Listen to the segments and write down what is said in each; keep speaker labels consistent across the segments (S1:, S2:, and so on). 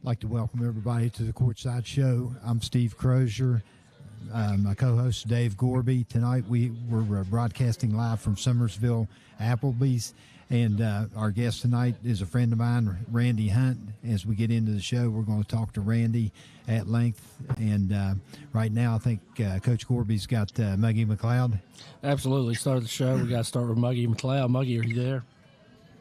S1: like to welcome everybody to the Courtside Show. I'm Steve Crozier. My co-host Dave Gorby. Tonight we're broadcasting live from Summersville, Applebee's, and our guest tonight is a friend of mine, Randy Hunt. As we get into the show, we're going to talk to Randy at length, and right now I think Coach Gorby's got Muggy McLeod.
S2: Absolutely. Start the show. We got to start with Muggy McLeod. Muggy, are you there?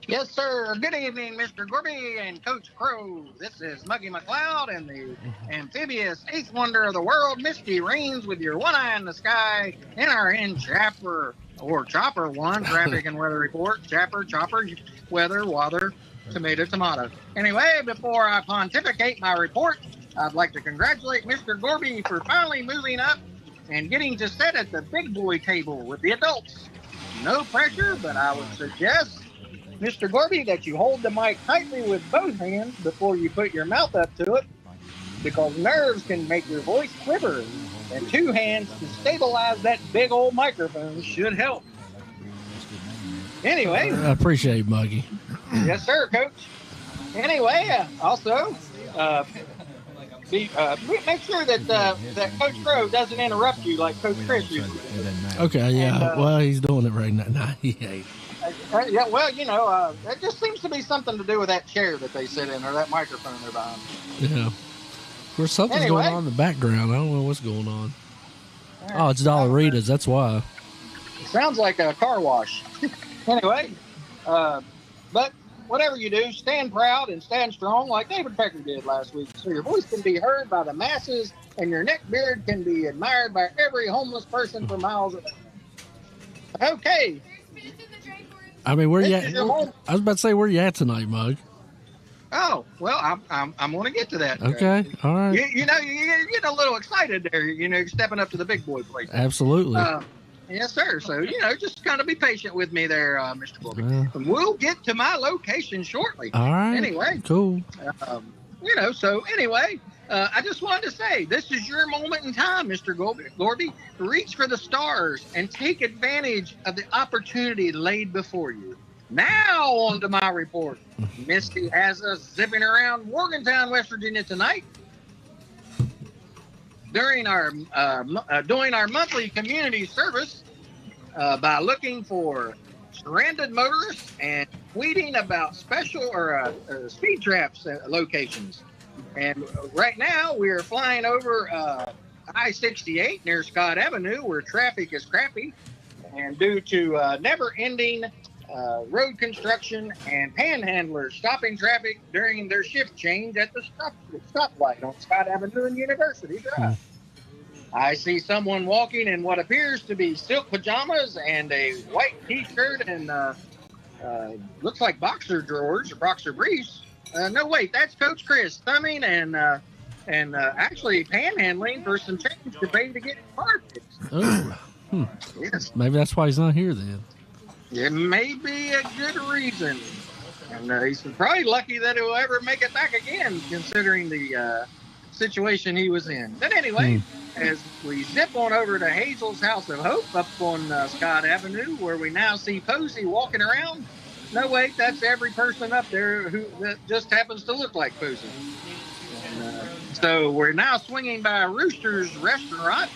S3: Yes, sir. Good evening, Mr. Gorby and Coach Crow. This is Muggy McLeod and the amphibious eighth wonder of the world, Misty Rains, with your one eye in the sky in our Chopper 1 traffic and weather report. Chopper, weather, water, tomato. Anyway, before I pontificate my report, I'd like to congratulate Mr. Gorby for finally moving up and getting to sit at the big boy table with the adults. No pressure, but I would suggest, Mr. Gorby, that you hold the mic tightly with both hands before you put your mouth up to it, because nerves can make your voice quiver, and two hands to stabilize that big old microphone should help. Anyway.
S2: I appreciate it, Muggy.
S3: Yes, sir, Coach. Anyway, also, make sure that Coach Crow doesn't interrupt you like Coach Crist usually.
S2: Okay, yeah. Well, he's doing it right now. Nah,
S3: yeah, well, it just seems to be something to do with that chair that they sit in or that microphone they're behind.
S2: Yeah. Of course, something's going on in the background. I don't know what's going on.
S3: Right.
S2: Oh, it's Dollaritas. That's why.
S3: Sounds like a car wash. Anyway, but whatever you do, stand proud and stand strong like David Pecker did last week, so your voice can be heard by the masses and your neck beard can be admired by every homeless person for miles around. Okay.
S2: I mean, where you at? I was about to say, where you at tonight, Mug?
S3: Oh, well, I'm going to get to that.
S2: Okay, all right.
S3: You get a little excited there. You're stepping up to the big boy place.
S2: Absolutely.
S3: Yes, sir. So, just kind of be patient with me there, Mr. Gorby. We'll get to my location shortly.
S2: All right.
S3: Anyway.
S2: Cool.
S3: I just wanted to say, this is your moment in time, Mr. Gorby. Reach for the stars and take advantage of the opportunity laid before you. Now on to my report. Misty has us zipping around Morgantown, West Virginia tonight. During our monthly community service by looking for stranded motorists and tweeting about special speed traps locations. And right now we're flying over I-68 near Scott Avenue, where traffic is crappy, and due to never-ending road construction and panhandlers stopping traffic during their shift change at the stoplight on Scott Avenue and University Drive. I see someone walking in what appears to be silk pajamas and a white T-shirt and looks like boxer drawers or boxer briefs. No, wait, that's Coach Crist thumbing and actually panhandling for some change to pay to get car fixed.
S2: Oh,
S3: yes.
S2: Maybe that's why he's not here then.
S3: It may be a good reason. And he's probably lucky that he'll ever make it back again, considering the situation he was in. But anyway, as we zip on over to Hazel's House of Hope up on Scott Avenue, where we now see Posey walking around. No, wait, that's every person up there that just happens to look like Posey. So we're now swinging by Rooster's Restaurant,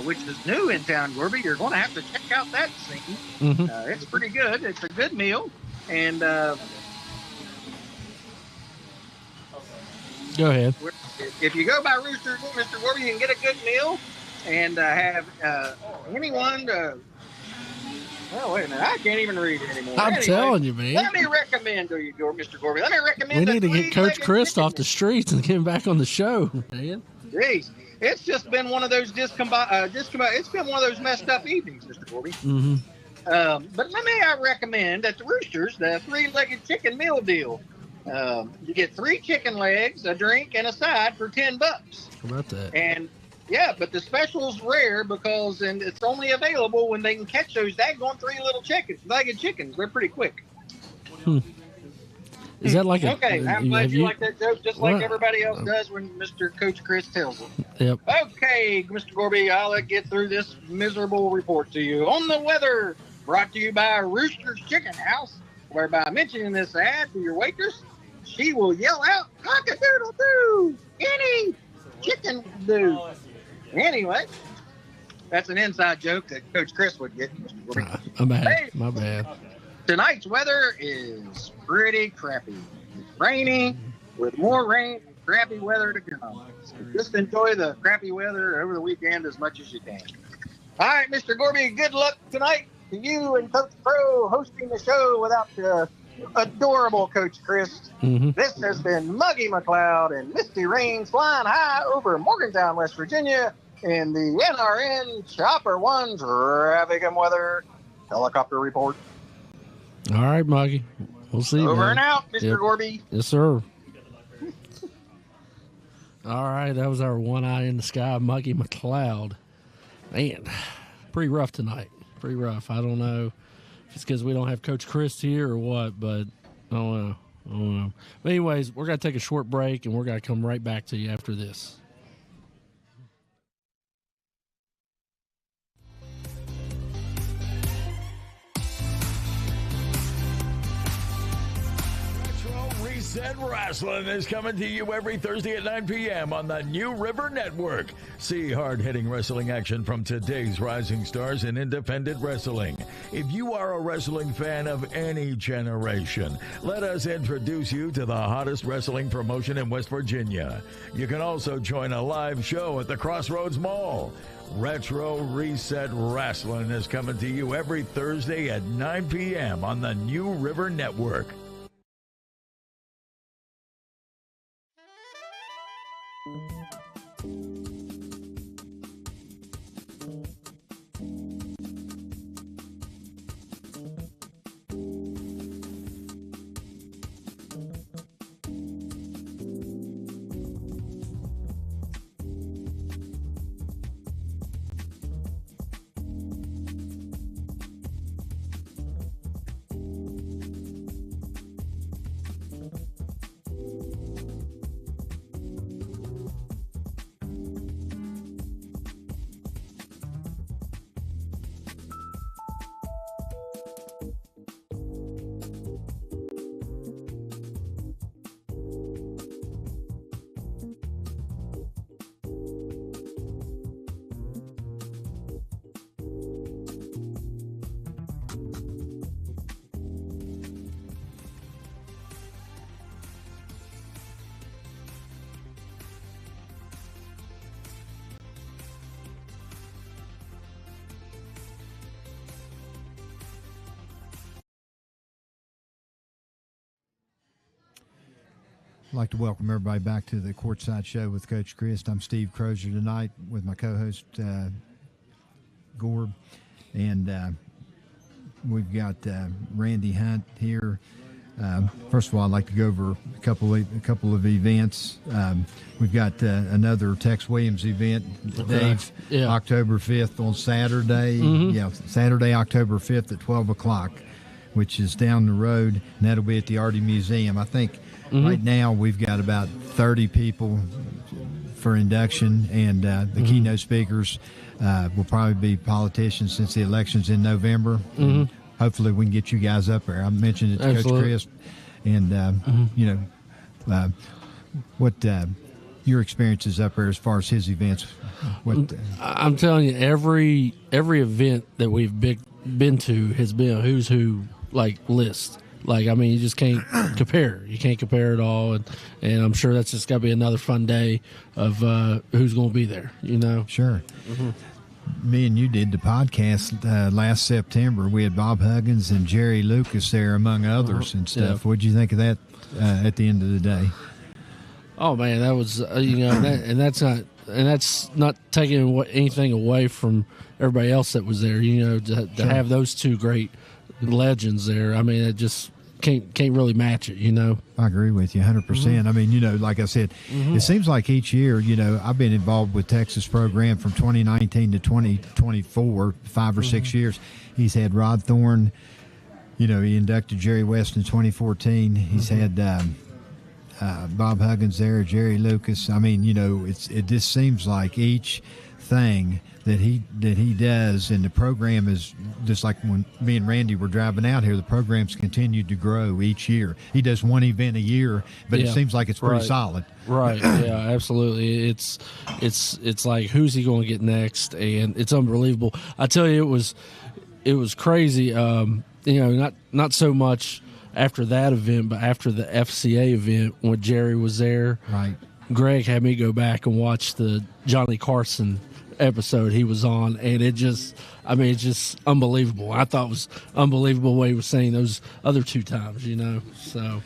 S3: which is new in town, Gorby. You're going to have to check out that scene.
S2: Mm-hmm.
S3: It's pretty good. It's a good meal. And
S2: go ahead.
S3: If you go by Rooster's, Mr. Gorby, you can get a good meal and have anyone... Oh, wait a minute. I can't even read it anymore.
S2: I'm telling you, man.
S3: Let me recommend to you, Mr. Gorby. Let me recommend.
S2: We need to get Coach Crist off the streets and get him back on the show, man.
S3: Jeez, it's just been one of those it's been one of those messed up evenings, Mr. Gorby.
S2: Mm-hmm.
S3: But let me recommend at the Roosters the 3-legged chicken meal deal. You get 3 chicken legs, a drink, and a side for $10.
S2: How about that?
S3: And yeah, but the special's rare because it's only available when they can catch those daggone 3-legged chickens. They're pretty quick.
S2: Is that like
S3: okay, I'm glad you like that joke just like everybody else does when Mr. Coach Crist tells it.
S2: Yep.
S3: Okay, Mr. Gorby, I'll get through this miserable report to you. On the weather, brought to you by Rooster's Chicken House, whereby mentioning this ad to your waitress, she will yell out, cock-a-doodle-doo, any chicken do. Anyway, that's an inside joke that Coach Crist would get.
S2: I'm bad.
S3: Hey,
S2: My bad.
S3: tonight's weather is pretty crappy. It's rainy with more rain and crappy weather to come. So just enjoy the crappy weather over the weekend as much as you can. All right, Mr. Gorby, good luck tonight to you and Coach Pro hosting the show without the adorable Coach Crist.
S2: Mm-hmm.
S3: This has been Muggy McLeod and Misty Rains flying high over Morgantown, West Virginia in the NRN Chopper 1 traffic and weather helicopter report.
S2: All right, Muggy. We'll see you.
S3: Over and out, Mr.
S2: Yep.
S3: Gorby.
S2: Yes, sir. All right, that was our one eye in the sky, Muggy McLeod. Man, pretty rough tonight. Pretty rough. I don't know if it's because we don't have Coach Crist here or what, but I don't know. But anyways, we're going to take a short break, and we're going to come right back to you after this.
S4: Reset Wrestling is coming to you every Thursday at 9 p.m. on the New River Network. See hard-hitting wrestling action from today's rising stars in independent wrestling. If you are a wrestling fan of any generation, let us introduce you to the hottest wrestling promotion in West Virginia. You can also join a live show at the Crossroads Mall. Retro Reset Wrestling is coming to you every Thursday at 9 p.m. on the New River Network.
S1: I'd like to welcome everybody back to the Courtside Show with Coach Crist. I'm Steve Crozier tonight with my co-host Gorb, and we've got Randy Hunt here. First of all, I'd like to go over a couple of events. We've got another Tex Williams event, Dave,
S2: Yeah.
S1: October 5th on Saturday. Yeah, Saturday, October 5th at 12 o'clock, which is down the road, and that'll be at the Arty Museum. I think right now we've got about 30 people for induction, and the keynote speakers will probably be politicians since the election's in November. Hopefully we can get you guys up there. I mentioned it to
S2: Absolutely.
S1: Coach Crist, and you know what your experiences up there as far as his events. What
S2: I'm telling you, every event that we've been to has been a who's who list. Like, I mean, you just can't compare. You can't compare it all, and I'm sure that's just got to be another fun day of who's going to be there. You know,
S1: Sure. Me and you did the podcast last September. We had Bob Huggins and Jerry Lucas there, among others, and stuff.
S2: Yeah.
S1: What'd you think of that at the end of the day?
S2: Oh man, that was that's not taking anything away from everybody else that was there. You know, to have those two great legends there. I mean, it just can't really match it. You know.
S1: I agree with you 100%. I mean, you know, like I said, it seems like each year, you know, I've been involved with Texas program from 2019 to 2024, 5 or 6 years. He's had Rod Thorne. You know, he inducted Jerry West in 2014. He's had Bob Huggins there, Jerry Lucas. I mean, you know, it just seems like each thing that he does, and the program is just like when me and Randy were driving out here. The program's continued to grow each year. He does one event a year, but it seems like it's pretty solid.
S2: Right. Yeah, absolutely. It's like, who's he going to get next? And it's unbelievable. I tell you, it was crazy. Not so much after that event, but after the FCA event when Jerry was there.
S1: Right.
S2: Greg had me go back and watch the Johnny Carson episode he was on, and it's just unbelievable. I thought it was unbelievable what he was saying those other two times, so.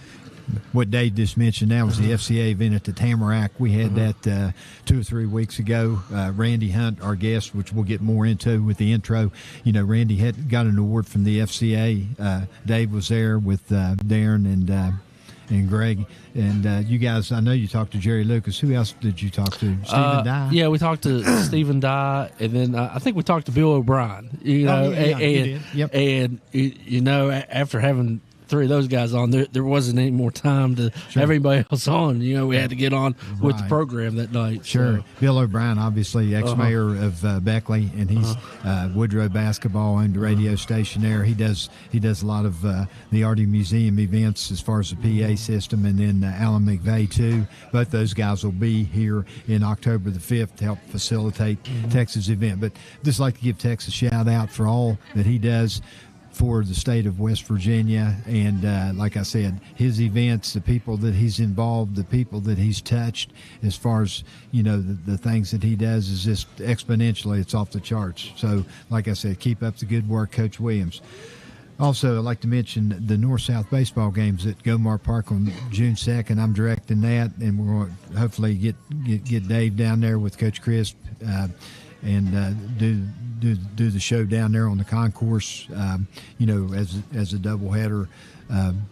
S1: What Dave just mentioned now was the FCA event at the Tamarack. We had that 2 or 3 weeks ago. Randy Hunt, our guest, which we'll get more into with the intro. Randy had got an award from the FCA. Dave was there with Darren and Greg. And you guys, I know you talked to Jerry Lucas. Who else did you talk to? Stephen Dye?
S2: Yeah, we talked to Stephen Dye, and then I think we talked to Bill O'Brien. After having 3 of those guys on, there wasn't any more time to have anybody else on. We had to get on with the program that night.
S1: Sure.
S2: So.
S1: Bill O'Brien, obviously ex-mayor of Beckley, and he's Woodrow basketball owned the radio station there. He does a lot of the Artie Museum events as far as the PA system, and then Alan McVeigh too. Both those guys will be here in October the 5th to help facilitate Texas event. But just like to give Texas a shout out for all that he does for the state of West Virginia, and like I said, his events, the people that he's involved, the people that he's touched, as far as the things that he does is just exponentially, it's off the charts. So like I said, keep up the good work, Coach Williams. Also, I'd like to mention the North-South baseball games at Gomar Park on June 2nd. I'm directing that, and we're going to hopefully get Dave down there with Coach Crist and do the show down there on the concourse, as a doubleheader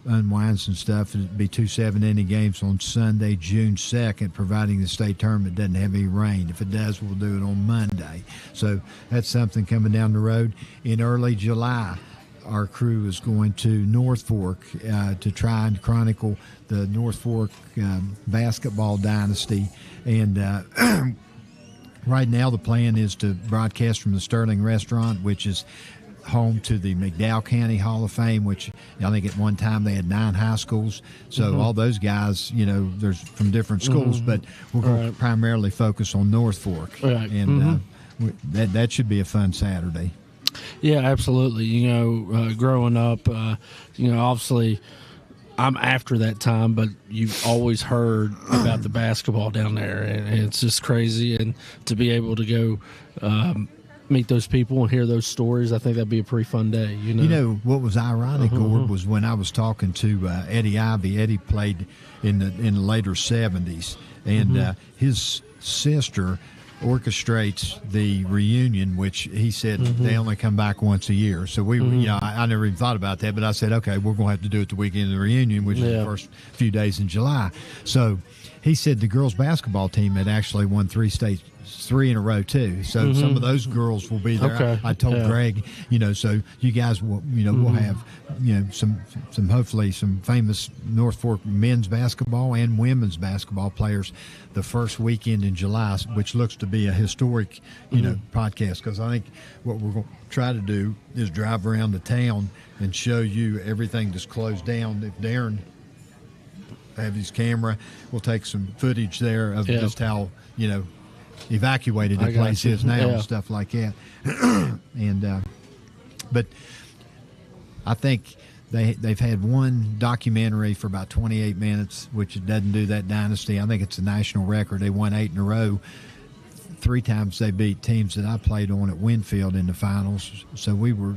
S1: unwinds and stuff. It'd be 2 7-inning games on Sunday, June 2nd, providing the state tournament doesn't have any rain. If it does, we'll do it on Monday. So that's something coming down the road. In early July, our crew is going to North Fork to try and chronicle the North Fork basketball dynasty. And right now, the plan is to broadcast from the Sterling Restaurant, which is home to the McDowell County Hall of Fame, which I think at one time they had 9 high schools. So all those guys, there's from different schools, but we're going to primarily focus on North Fork.
S2: Right.
S1: And that should be a fun Saturday.
S2: Yeah, absolutely. Growing up, obviously I'm after that time, but you've always heard about the basketball down there, and it's just crazy. And to be able to go meet those people and hear those stories, I think that'd be a pretty fun day.
S1: What was ironic, Gord, was when I was talking to Eddie Ivey. Eddie played in the later 70s, and his sister orchestrates the reunion, which he said they only come back once a year. So we, I never even thought about that, but I said, okay, we're going to have to do it the weekend of the reunion, which is the first few days in July. So he said the girls basketball team had actually won 3 in a row too. So some of those girls will be there.
S2: Okay.
S1: I told Greg, so you guys will, we'll have, some hopefully some famous North Fork men's basketball and women's basketball players the first weekend in July, which looks to be a historic, podcast. Because I think what we're going to try to do is drive around the town and show you everything that's closed down. If Darren have his camera, we'll take some footage there of just how, evacuated the place is now and stuff like that. And but I think they've had one documentary for about 28 minutes, which doesn't do that dynasty. I think it's a national record. They won 8 in a row. 3 times they beat teams that I played on at Winfield in the finals. So we were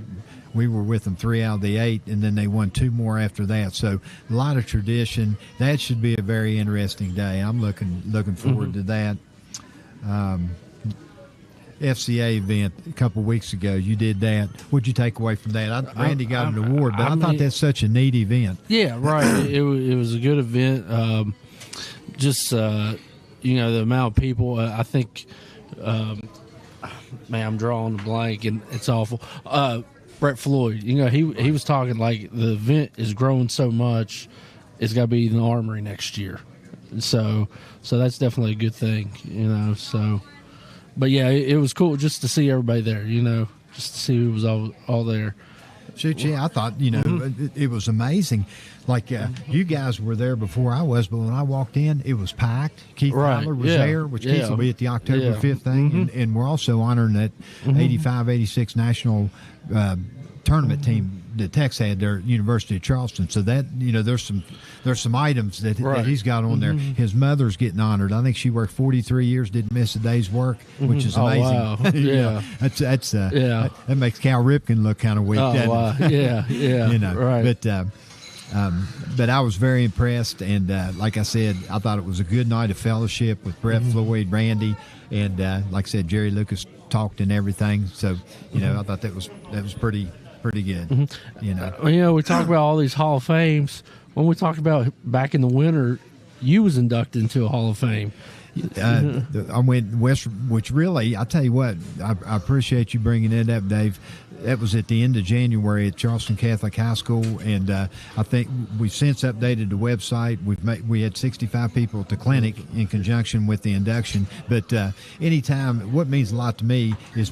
S1: with them 3 out of the 8, and then they won 2 more after that. So a lot of tradition. That should be a very interesting day. I'm looking forward to that. FCA event a couple weeks ago, you did that. What'd you take away from that? Randy got an award, but I thought that's such a neat event.
S2: Yeah, right. it was a good event. The amount of people. I think, I'm drawing a blank, and it's awful. Brett Floyd, he was talking like the event is growing so much, it's got to be in the Armory next year. So that's definitely a good thing, So, but yeah, it was cool just to see everybody there. Just to see who was all there.
S1: Shoot, yeah, I thought, it was amazing. Like, you guys were there before I was, but when I walked in, it was packed. Keith Fowler was there, which Keith will be at the October 5th thing. And we're also honoring that 85-86 national tournament team that Tex had there at University of Charleston. So that, there's some items that he's got on there. His mother's getting honored. I think she worked 43 years, didn't miss a day's work, which is amazing.
S2: Oh, wow. Yeah.
S1: That makes Cal Ripken look kind of weak.
S2: Oh, wow. Yeah. Right.
S1: But I was very impressed, and like I said, I thought it was a good night of fellowship with Brett Floyd, Randy, and like I said, Jerry Lucas talked and everything. So I thought that was pretty good.
S2: We talk about all these Hall of Fames. When we talked about back in the winter, you was inducted into a Hall of Fame.
S1: I went west, which really, I tell you what, I appreciate you bringing it up, Dave. That was at the end of January at Charleston Catholic High School, and I think we've since updated the website. We had 65 people at the clinic in conjunction with the induction. But anytime, what means a lot to me is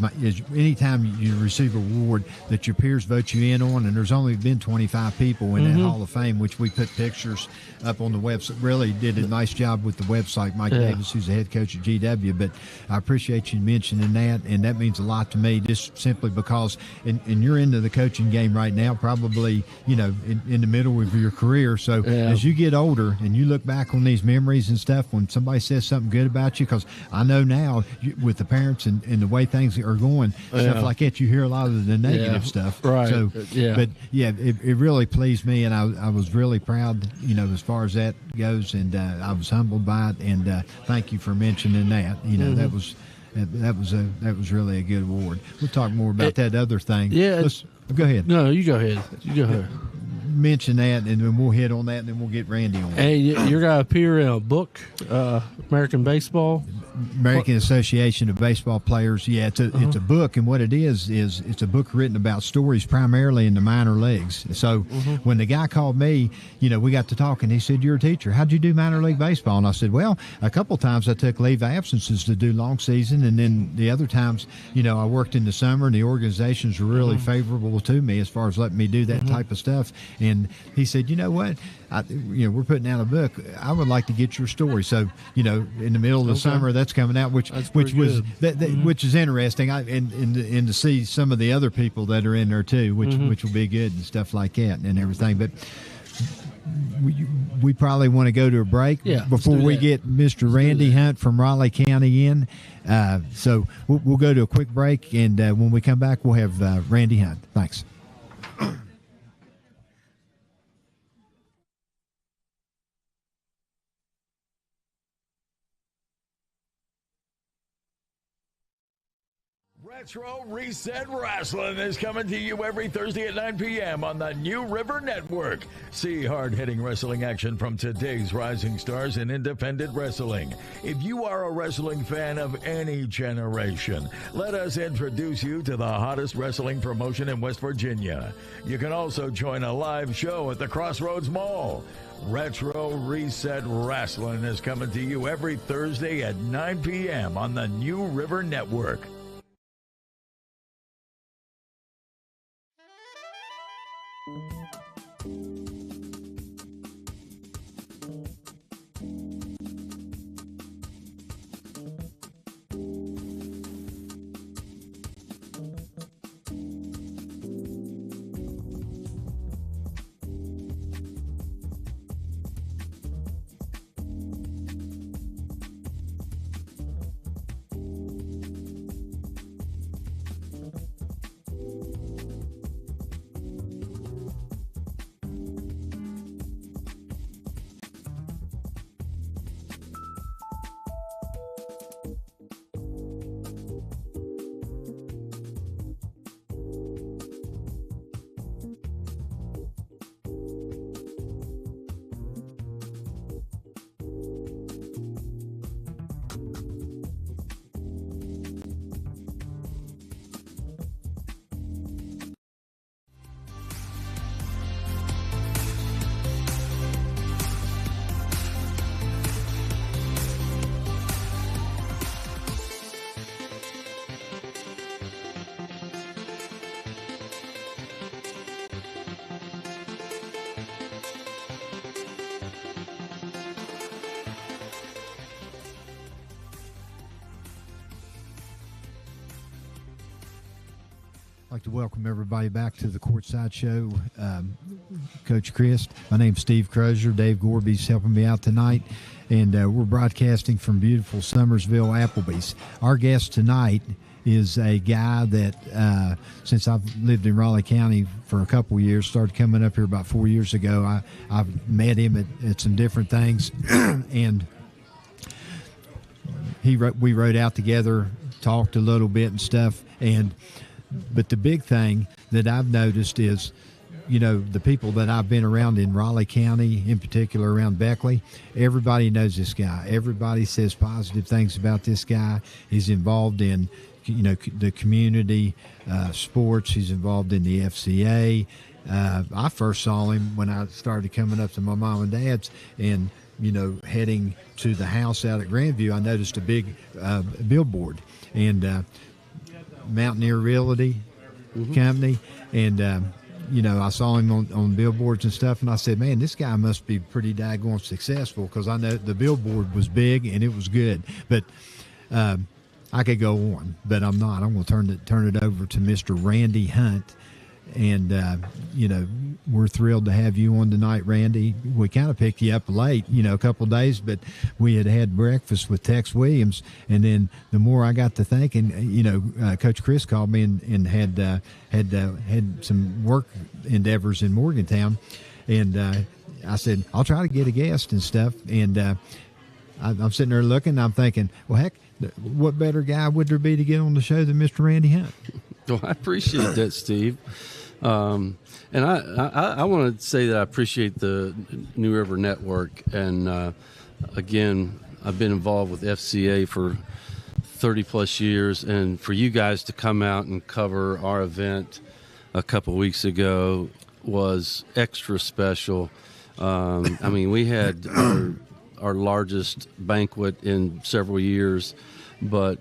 S1: anytime you receive an award that your peers vote you in on, and there's only been 25 people in that Hall of Fame, which we put pictures up on the website. Really did a nice job with the website, Mike Davis, who's the head coach at GW. But I appreciate you mentioning that, and that means a lot to me, just simply because. And you're into the coaching game right now, probably, in the middle of your career. So as you get older and you look back on these memories and stuff, when somebody says something good about you, because I know now with the parents and the way things are going, stuff like that, you hear a lot of the negative stuff.
S2: Right.
S1: So, but it really pleased me, and I was really proud, as far as that goes, and I was humbled by it, and thank you for mentioning that. That was really a good award. We'll talk more about that other thing.
S2: Yeah.
S1: Go ahead.
S2: No, you go ahead.
S1: Mention that, and then we'll hit on that, and then we'll get Randy on.
S2: Hey, you're going to appear in a book, American Baseball?
S1: American Association of Baseball Players. Yeah, it's a book, and what it is it's a book written about stories primarily in the minor leagues. So when the guy called me, we got to talking. He said, "You're a teacher. How'd you do minor league baseball?" And I said, "Well, a couple times I took leave absences to do long season, and then the other times, I worked in the summer, and the organizations were really favorable to me as far as letting me do that type of stuff." And he said, "You know what? We're putting out a book. I would like to get your story." So, in the middle of the summer, that's coming out, which is interesting. And to see some of the other people that are in there too, which will be good and stuff like that and everything. But we probably want to go to a break before we get Mr. Randy Hunt from Raleigh County in. So we'll go to a quick break, and when we come back, we'll have Randy Hunt. Thanks.
S4: Retro Reset Wrestling is coming to you every Thursday at 9 p.m. on the New River Network. See hard-hitting wrestling action from today's rising stars in independent wrestling. If you are a wrestling fan of any generation, let us introduce you to the hottest wrestling promotion in West Virginia. You can also join a live show at the Crossroads Mall. Retro Reset Wrestling is coming to you every Thursday at 9 p.m. on the New River Network.
S1: I'd like to welcome everybody back to the Courtside Show. Coach Crist, my name's Steve Crozier. Dave Gorby's helping me out tonight, and we're broadcasting from beautiful Summersville, Applebee's. Our guest tonight is a guy that, since I've lived in Raleigh County for a couple of years, started coming up here about 4 years ago. I've met him at some different things, and we rode out together, talked a little bit and stuff, but the big thing that I've noticed is, the people that I've been around in Raleigh County, in particular around Beckley, everybody knows this guy. Everybody says positive things about this guy. He's involved in, the community, sports. He's involved in the FCA. I first saw him when I started coming up to my mom and dad's, and heading to the house out at Grandview, I noticed a big billboard, and Mountaineer Realty Company, and I saw him on billboards and stuff, and I said, man, this guy must be pretty daggone successful, because I know the billboard was big and it was good. But I could go on, but I'm not. I'm going to turn it over to Mr. Randy Hunt. And, we're thrilled to have you on tonight, Randy. We kind of picked you up late, a couple of days, but we had breakfast with Tex Williams. And then the more I got to thinking, Coach Chris called me and had some work endeavors in Morgantown. And I said, I'll try to get a guest and stuff. And I'm sitting there looking, I'm thinking, well, heck, what better guy would there be to get on the show than Mr. Randy Hunt?
S5: Well, I appreciate that, Steve. And I want to say that I appreciate the New River Network. And, again, I've been involved with FCA for 30-plus years. And for you guys to come out and cover our event a couple of weeks ago was extra special. We had our largest banquet in several years, but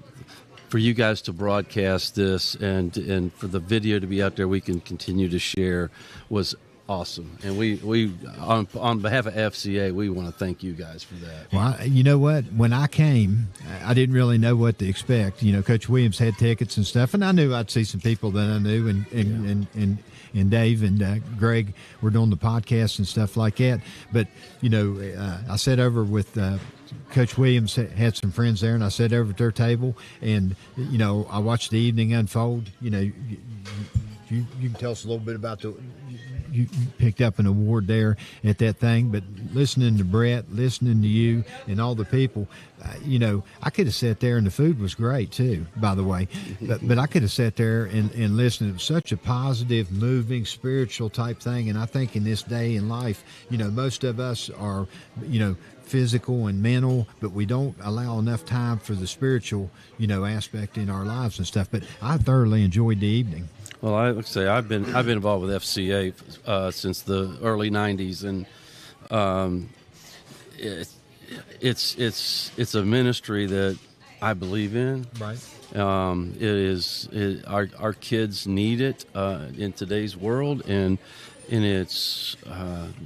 S5: for you guys to broadcast this and for the video to be out there we can continue to share was awesome. And we on behalf of FCA, we want to thank you guys for that.
S1: Well, you know what? When I came, I didn't really know what to expect. Coach Williams had tickets and stuff, and I knew I'd see some people that I knew, and Dave and Greg were doing the podcast and stuff like that. But, I sat over with Coach Williams, had some friends there, and I sat over at their table, and, I watched the evening unfold. You can tell us a little bit about you picked up an award there at that thing, but listening to Brett, listening to you and all the people, I could have sat there, and the food was great too, by the way, but I could have sat there and listened. It was such a positive, moving, spiritual type thing. And I think in this day in life, most of us are, physical and mental, but we don't allow enough time for the spiritual, aspect in our lives and stuff. But I thoroughly enjoyed the evening.
S5: Well, I would say I've been involved with FCA since the early &90s, and it's a ministry that I believe in.
S1: Right.
S5: Our kids need it in today's world, and it's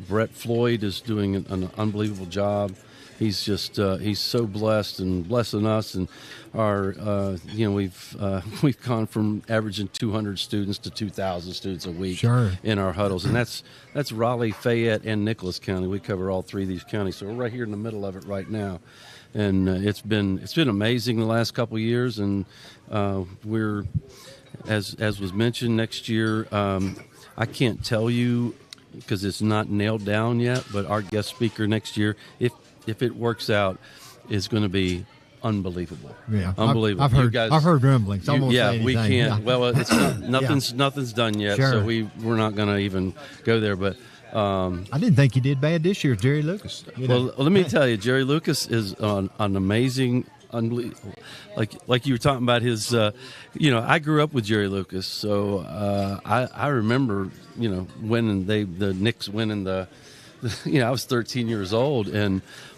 S5: Brett Floyd is doing an unbelievable job. He's just he's so blessed and blessing us, and our we've gone from averaging 200 students to 2,000 students a week.
S1: Sure. In
S5: our huddles, and that's Raleigh, Fayette, and Nicholas County. We cover all three of these counties, so we're right here in the middle of it right now, and it's been amazing the last couple of years, and we're as was mentioned next year. I can't tell you because it's not nailed down yet, but our guest speaker next year, if it works out, is going to be unbelievable.
S1: Yeah,
S5: unbelievable.
S1: I've heard rumblings.
S5: We can't. Yeah. Well, it's nothing's done yet,
S1: sure.
S5: So we're not going to even go there. But
S1: I didn't think you did bad this year, Jerry Lucas.
S5: Well, let me tell you, Jerry Lucas is an amazing. Like you were talking about his, I grew up with Jerry Lucas, so I remember, when the Knicks winning the I was 13 years old,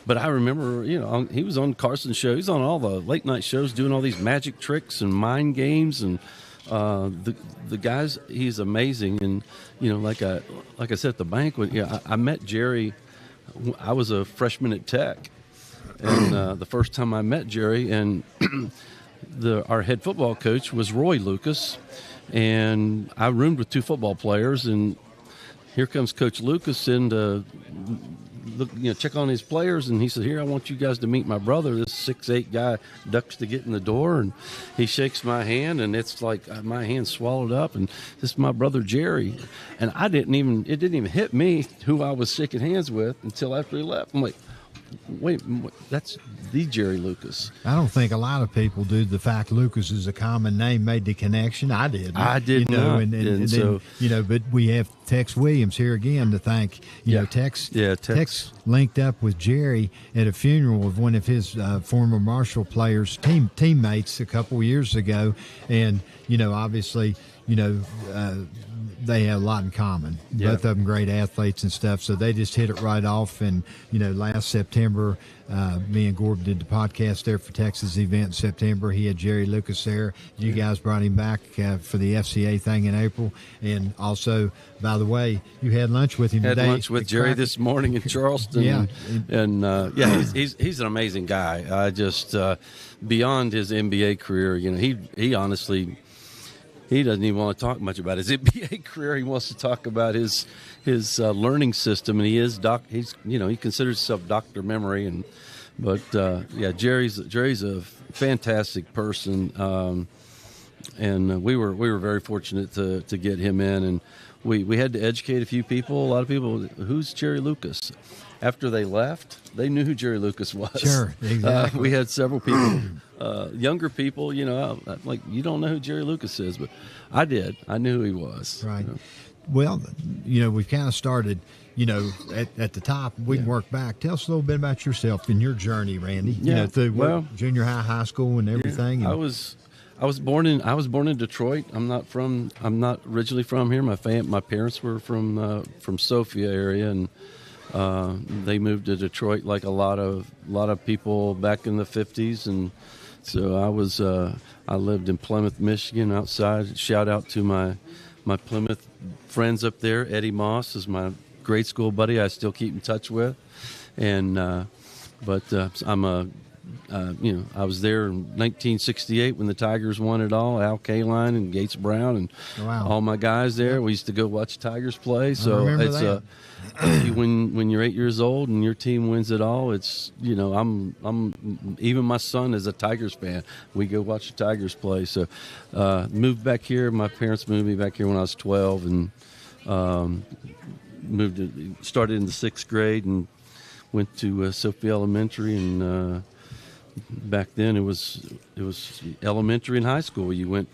S5: but I remember, he was on Carson's show. He's on all the late night shows doing all these magic tricks and mind games, and the guys, he's amazing. And like I said at the banquet, I met Jerry. I was a freshman at Tech. And the first time I met Jerry, and our head football coach was Roy Lucas, and I roomed with 2 football players, and here comes Coach Lucas in to look, check on his players, and he said, "Here, I want you guys to meet my brother." This 6'8" guy ducks to get in the door, and he shakes my hand, and it's like my hand swallowed up, and this is my brother Jerry. And it didn't even hit me who I was shaking hands with until after he left. I'm like, wait, that's the Jerry Lucas.
S1: I don't think a lot of people do. The fact Lucas is a common name made the connection. I did.
S5: I did not.
S1: And so, then, but we have Tex Williams here again to thank. Tex.
S5: Yeah,
S1: Tex linked up with Jerry at a funeral of one of his former Marshall players, teammates a couple years ago, and obviously, they have a lot in common.
S5: Yeah.
S1: Both of them great athletes and stuff, so they just hit it right off. And last September, me and Gorb did the podcast there for Texas event in September. He had Jerry Lucas there. You guys brought him back for the FCA thing in April. And also, by the way, you had lunch with him today.
S5: Had lunch with Jerry this morning in Charleston.
S1: Yeah.
S5: And he's an amazing guy. I just, beyond his NBA career, he honestly, he doesn't even want to talk much about his NBA career. He wants to talk about his learning system, and he considers himself Dr. Memory. But Jerry's a fantastic person, and we were very fortunate to get him in, and we had to educate a few people. A lot of people, who's Jerry Lucas? After they left, they knew who Jerry Lucas was.
S1: Sure, exactly.
S5: We had several people, younger people, like, you don't know who Jerry Lucas is, but I did. I knew who he was.
S1: Right. Well, we've kind of started, at the top. We can work back. Tell us a little bit about yourself and your journey, Randy.
S5: Yeah.
S1: Through junior high school, and everything.
S5: Yeah.
S1: And
S5: I was born in Detroit. I'm not originally from here. My parents were from Sophia area, and they moved to Detroit like a lot of people back in the 50s, and so I lived in Plymouth, Michigan, outside. Shout out to my Plymouth friends up there. Eddie Moss is my grade school buddy. I still keep in touch with, and I was there in 1968 when the Tigers won it all. Al Kaline and Gates Brown and all my guys there. We used to go watch Tigers play. So it's when you're 8 years old and your team wins it all, it's I'm even my son is a Tigers fan. We go watch the Tigers play. So moved back here. My parents moved me back here when I was 12, and started in the 6th grade and went to Sophia Elementary, and back then it was elementary and high school. You went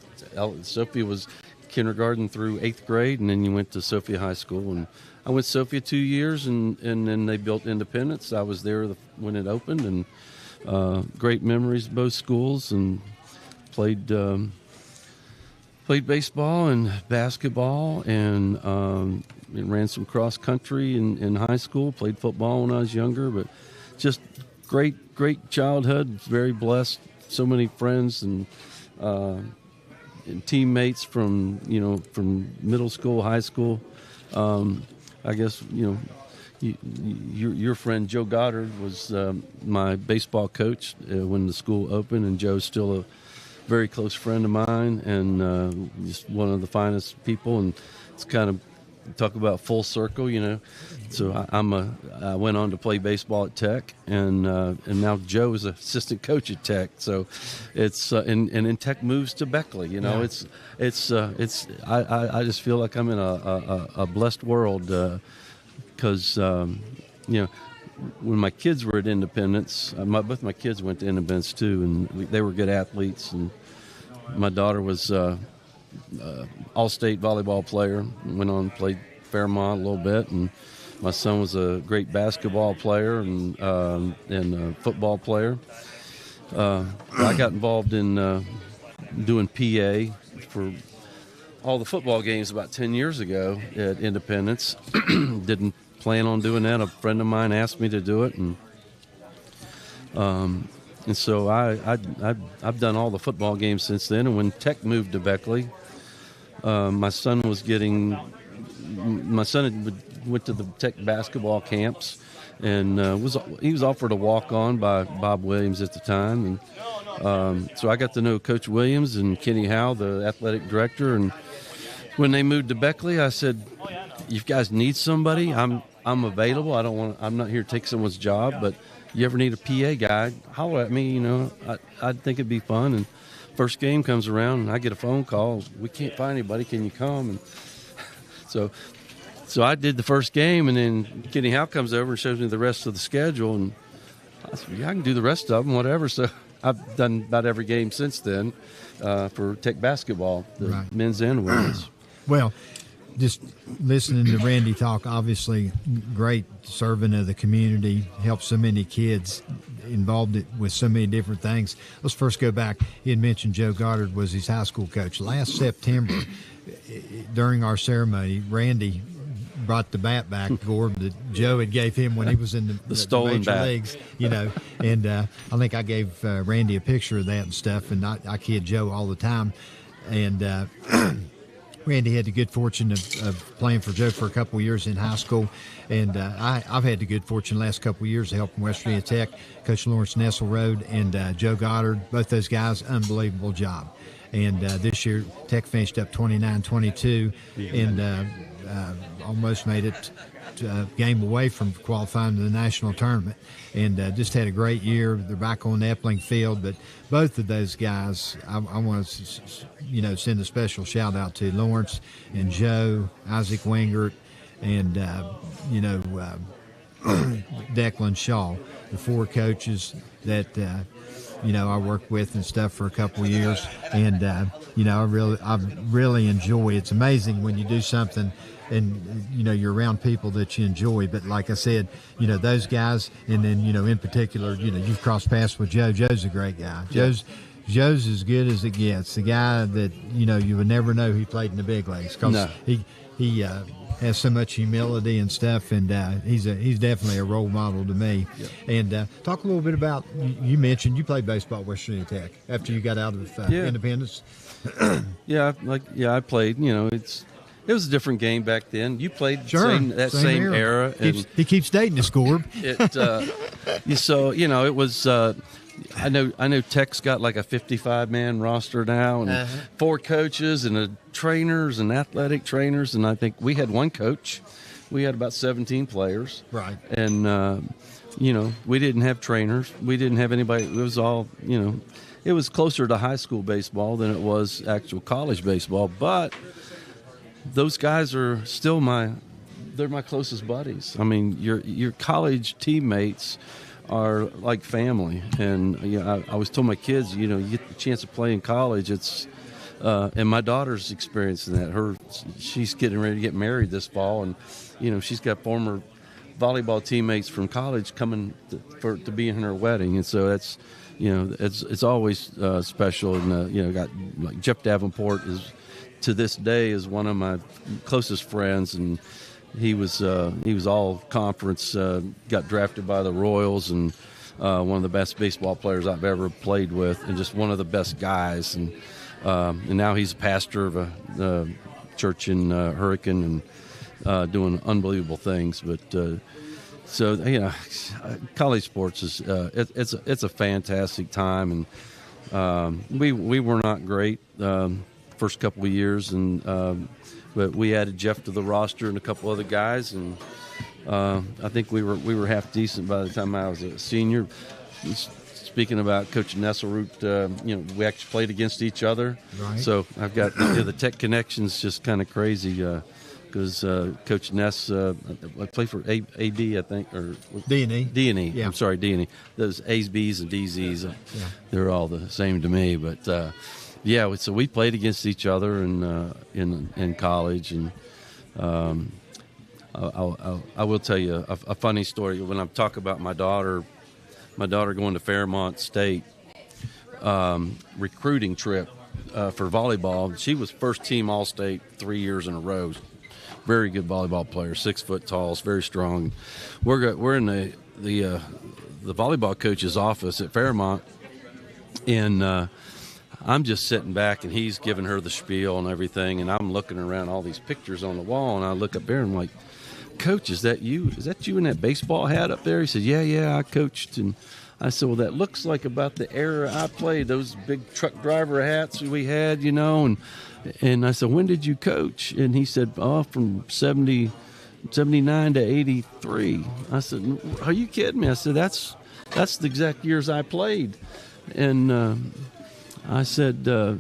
S5: Sophia was kindergarten through 8th grade, and then you went to Sophia High School. And I went to Sophia 2 years, and then they built Independence. I was there when it opened, and great memories of both schools, and played baseball and basketball, and ran some cross country in high school. Played football when I was younger, but just great childhood. Very blessed. So many friends and teammates from middle school, high school. I guess your friend Joe Goddard was my baseball coach when the school opened, and Joe's still a very close friend of mine, and just one of the finest people. And it's kind of talk about full circle, So I went on to play baseball at Tech, and now Joe is assistant coach at Tech. So it's and then Tech moves to Beckley. I just feel like I'm in a blessed world, because when my kids were at Independence, both my kids went to Independence too, and they were good athletes. And my daughter was all-state volleyball player. Went on and played Fairmont a little bit, and my son was a great basketball player and a football player. I got involved in doing PA for all the football games about 10 years ago at Independence. Didn't plan on doing that. A friend of mine asked me to do it, and so I've done all the football games since then. And when Tech moved to Beckley, my son went to the Tech basketball camps, and he was offered a walk-on by Bob Williams at the time, and So I got to know Coach Williams and Kenny Howe, the athletic director. And when they moved to Beckley, I said, "If you guys need somebody, I'm available. I'm not here to take someone's job, but you ever need a PA guy, holler at me. I think it'd be fun." And first game comes around, and I get a phone call. "We can't find anybody. Can you come?" And so I did the first game, and then Kenny Howe comes over and shows me the rest of the schedule, and I said, "Yeah, I can do the rest of them, whatever." So I've done about every game since then for Tech basketball, the men's and women's.
S1: Well, just listening to Randy talk, obviously great servant of the community, helped so many kids, involved with so many different things. Let's first go back. He had mentioned Joe Goddard was his high school coach. Last September, during our ceremony, Randy brought the bat back, Gorb, that Joe had gave him when he was in the
S5: stolen
S1: major
S5: bat.
S1: leagues, and I think I gave Randy a picture of that and stuff, and I kid Joe all the time. And Randy had the good fortune of playing for Joe for a couple of years in high school, and I've had the good fortune the last couple of years to help from West Virginia Tech, Coach Lawrence Nesselrode and Joe Goddard. Both those guys, unbelievable job. And this year, Tech finished up 29-22 and almost made it a game away from qualifying to the national tournament. And just had a great year. They're back on the Epling field. But both of those guys, I want to send a special shout-out to Lawrence and Joe, Isaac Wingert, and, Declan Shaw, the four coaches that I worked with and stuff for a couple of years, and I really enjoy. It's amazing when you do something and you're around people that you enjoy. But like I said, those guys, and then in particular, you've crossed paths with Joe. Joe's a great guy. Joe's as good as it gets. The guy that you would never know he played in the big leagues because he has so much humility and stuff, and he's definitely a role model to me. Yep. And talk a little bit about, you mentioned you played baseball at West Virginia Tech after you got out of Independence.
S5: I played. It was a different game back then. You played that same era.
S1: He keeps dating the score.
S5: It was. I know Tech's got like a 55-man roster now, and 4 coaches and trainers and athletic trainers, and I think we had one coach. We had about 17 players.
S1: Right.
S5: And we didn't have trainers. We didn't have anybody. It was all it was closer to high school baseball than it was actual college baseball, but those guys are still they're my closest buddies. I mean, your college teammates are like family. And I always told my kids, you get the chance to play in college. It's and my daughter's experiencing that. She's getting ready to get married this fall, and she's got former volleyball teammates from college coming to be in her wedding, and so that's it's always special. And got like Jeff Davenport is to this day is one of my closest friends, and he was all conference, got drafted by the Royals, and one of the best baseball players I've ever played with, and just one of the best guys. And now he's a pastor of a church in Hurricane and doing unbelievable things. But college sports is it's a fantastic time, and we were not great first couple of years, and but we added Jeff to the roster and a couple other guys, and I think we were half decent by the time I was a senior. Speaking about Coach Nesselrode, we actually played against each other.
S1: Right.
S5: So I've got the Tech connection's just kind of crazy because Coach Ness, I played for AD, I think, or
S1: D&E.
S5: D&E.
S1: Yeah.
S5: I'm sorry, D&E. Those A's, B's, and DZs, they're all the same to me, but. So we played against each other in college, and I will tell you a funny story. When I talk about my daughter going to Fairmont State recruiting trip for volleyball, she was first team All-State 3 years in a row. Very good volleyball player, 6 foot tall, very strong. We're in the volleyball coach's office at Fairmont, and I'm just sitting back, and he's giving her the spiel and everything, and I'm looking around all these pictures on the wall, and I look up there, and I'm like, Coach, is that you? Is that you in that baseball hat up there? He said, yeah, I coached, and I said, well, that looks like about the era I played, those big truck driver hats we had, and I said, when did you coach? And he said, from 79 to 83. I said, are you kidding me? I said, that's the exact years I played. And I said, I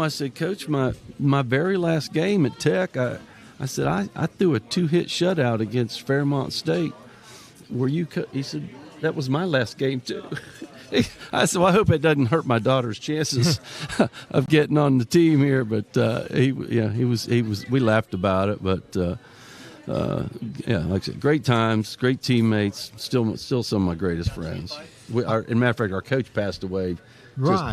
S5: said, Coach, my very last game at Tech, I said, I threw a 2-hit shutout against Fairmont State. He said, that was my last game too. I said, well, I hope it doesn't hurt my daughter's chances of getting on the team here. But he was. We laughed about it, but like I said, great times, great teammates, still some of my greatest friends. As a matter of fact, our coach passed away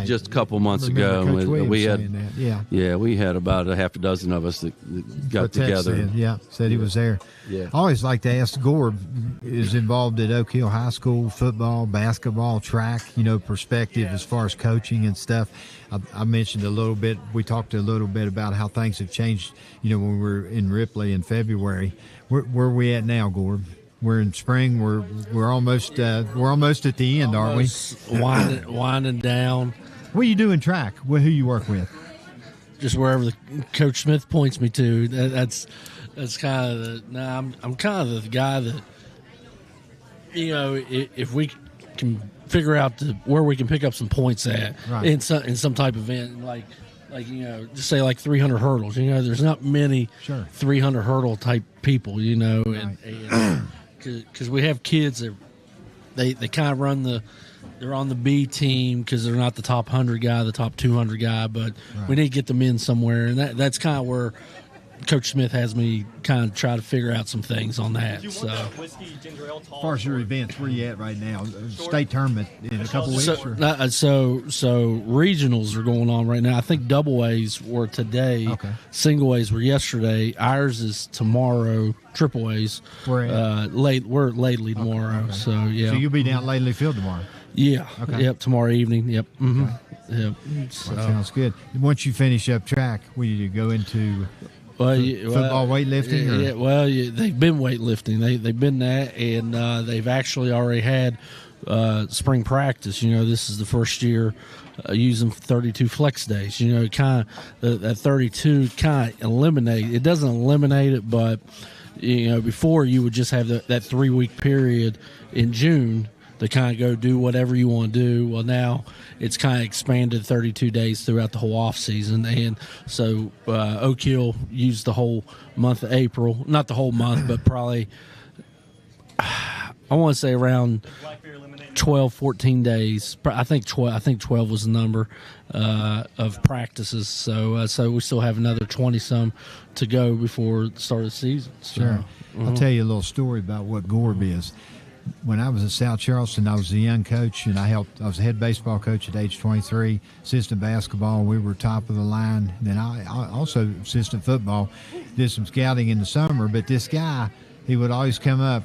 S5: just a couple months ago. We had we had about a half a dozen of us that got together.
S1: Said he was there.
S5: Yeah.
S1: I always like to ask Gorb is involved at Oak Hill High School, football, basketball, track, perspective as far as coaching and stuff. I mentioned a little bit, we talked a little bit about how things have changed, when we were in Ripley in February. Where are we at now, Gorb? We're in spring. We're almost at the end, aren't we?
S2: Winding down.
S1: What do you do in track? Who you work with?
S2: Just wherever Coach Smith points me to. That's kind of I'm kind of the guy that if we can figure out where we can pick up some points at in some type of event like just say like 300 hurdles. There's not many 300 hurdle type people. And because we have kids that they kind of they're on the B team because they're not the top 100 guy, the top 200 guy, but we need to get them in somewhere, and that's kind of where Coach Smith has me kind of try to figure out some things on that. So,
S1: as far as your events, where you at right now? State tournament in a couple weeks?
S2: So regionals are going on right now. I think double A's were today.
S1: Okay.
S2: Single A's were yesterday. Ours is tomorrow. Triple A's.
S1: We're
S2: lately tomorrow. Okay. So yeah.
S1: So you'll be down at Lately Field tomorrow.
S2: Yeah.
S1: Okay.
S2: Yep. Tomorrow evening. Yep. Mm-hmm.
S1: Okay.
S2: Yep. So.
S1: That sounds good. Once you finish up track, will you go into football weightlifting?
S2: They've been weightlifting. They've been that, and they've actually already had spring practice. This is the first year using 32 flex days. Kind of that 32 kind of eliminate. It doesn't eliminate it, but before you would just have that 3-week period in June to kind of go do whatever you want to do. Well, now it's kind of expanded 32 days throughout the whole off season, and so Oak Hill used the whole month of April, not the whole month, but probably I want to say around 12, 14 days. I think 12 was the number of practices. So we still have another 20 some to go before the start of the season. So,
S1: sure. I'll tell you a little story about what Gorb is. When I was at South Charleston, I was a young coach, and I was a head baseball coach at age 23, assistant basketball. We were top of the line. Then I also assistant football, did some scouting in the summer. But this guy, he would always come up,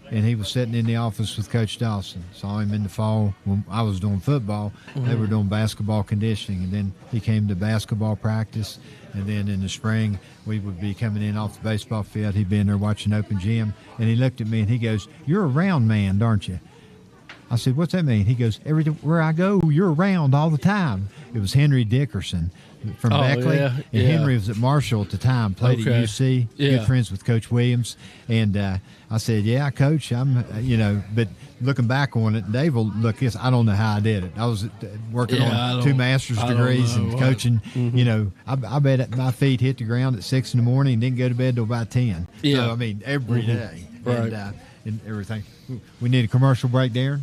S1: and he was sitting in the office with Coach Dawson. Saw him in the fall when I was doing football. They were doing basketball conditioning, and then he came to basketball practice. And then in the spring, we would be coming in off the baseball field. He'd be in there watching open gym. And he looked at me and he goes, "You're a round man, aren't you?" I said, "What's that mean?" He goes, "Everywhere I go, you're around all the time." It was Henry Dickerson from Beckley.
S2: Yeah.
S1: And Henry was at Marshall at the time, played at UC, good friends with Coach Williams. And I said, "Yeah, Coach, I'm, but looking back on it, Dave will look this. I don't know how I did it. I was working on 2 master's degrees and coaching. I bet my feet hit the ground at 6 in the morning and didn't go to bed till about 10.
S2: Yeah.
S1: So, I mean, every day.
S2: Right.
S1: And everything. We need a commercial break, Darren.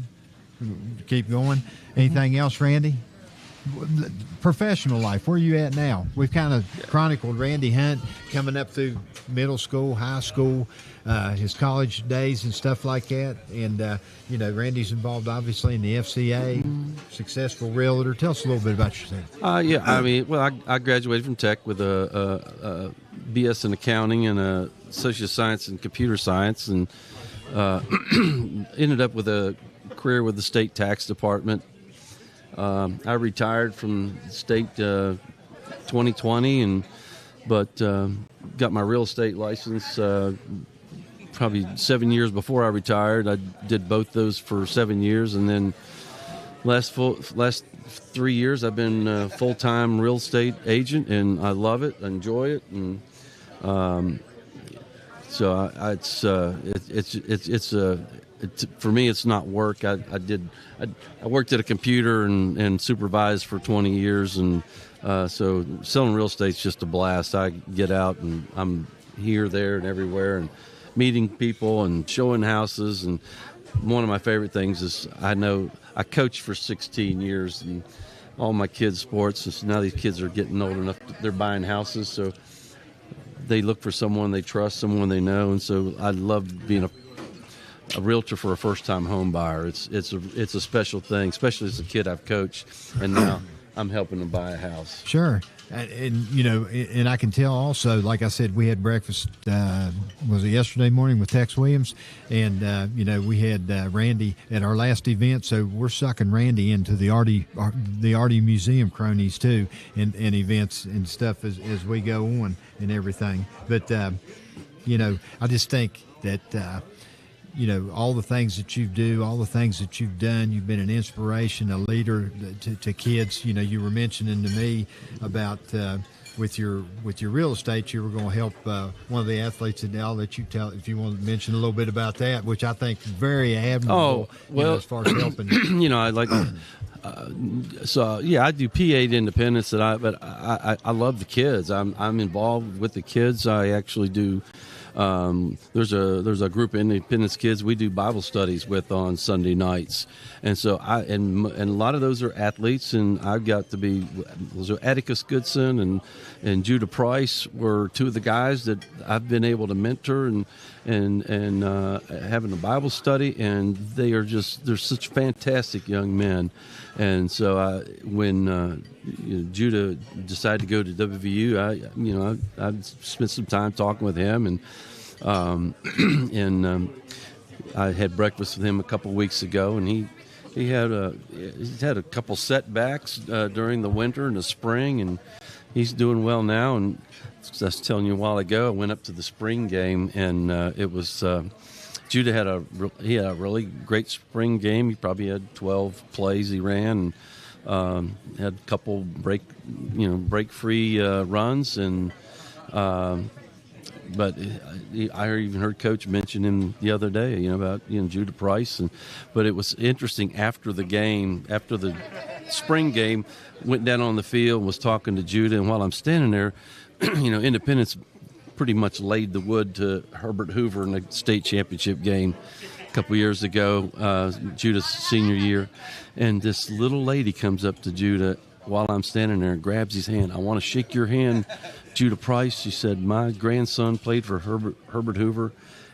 S1: Keep going. Anything else, Randy? Professional life, where are you at now? We've kind of chronicled Randy Hunt coming up through middle school, high school, his college days and stuff like that. And, Randy's involved obviously in the FCA, successful realtor. Tell us a little bit about yourself.
S5: I graduated from Tech with a BS in accounting and a social science and computer science, and ended up with a career with the state tax department. I retired from state 2020, but got my real estate license probably 7 years before I retired. I did both those for 7 years, and then last 3 years I've been a full-time real estate agent, and I love it, I enjoy it, and so it's for me it's not work. I worked at a computer and supervised for 20 years, and so selling real estate's just a blast. I get out and I'm here, there, and everywhere, and meeting people and showing houses. And one of my favorite things is I coached for 16 years and all my kids' sports. And so now these kids are getting old enough, they're buying houses, so they look for someone they trust, someone they know. And so I love being a realtor for a first-time home buyer. It's a special thing, especially as a kid I've coached, and now I'm helping them buy a house.
S1: Sure. And I can tell also, like I said, we had breakfast, was it yesterday morning with Tex Williams? And, we had Randy at our last event, so we're sucking Randy into the Artie Museum cronies too, and events and stuff as we go on and everything. But, I just think that, all the things that you do, all the things that you've done, you've been an inspiration, a leader to kids. You were mentioning to me about with your real estate, you were going to help one of the athletes, and I'll let you tell if you want to mention a little bit about that, which I think is very admirable. As far as helping.
S5: I like. I do P8 independence, but I love the kids. I'm involved with the kids. I actually do. There's a group of independence kids we do Bible studies with on Sunday nights, and so and a lot of those are athletes, and I've got to be. So Atticus Goodson and Judah Price were two of the guys that I've been able to mentor and having a Bible study, and they're such fantastic young men. And so when Judah decided to go to WVU, I spent some time talking with him, and I had breakfast with him a couple of weeks ago, and he's had a couple setbacks during the winter and the spring, and he's doing well now. And as I was telling you a while ago, I went up to the spring game, and it was. Judah had a really great spring game. He probably had 12 plays he ran, and had a couple break-free runs, and but I even heard Coach mention him the other day, about Judah Price, but it was interesting after the spring game, went down on the field, was talking to Judah, and while I'm standing there, Independence pretty much laid the wood to Herbert Hoover in the state championship game a couple years ago, Judah's senior year. And this little lady comes up to Judah while I'm standing there and grabs his hand. "I want to shake your hand, Judah Price." She said, "My grandson played for Herbert Hoover.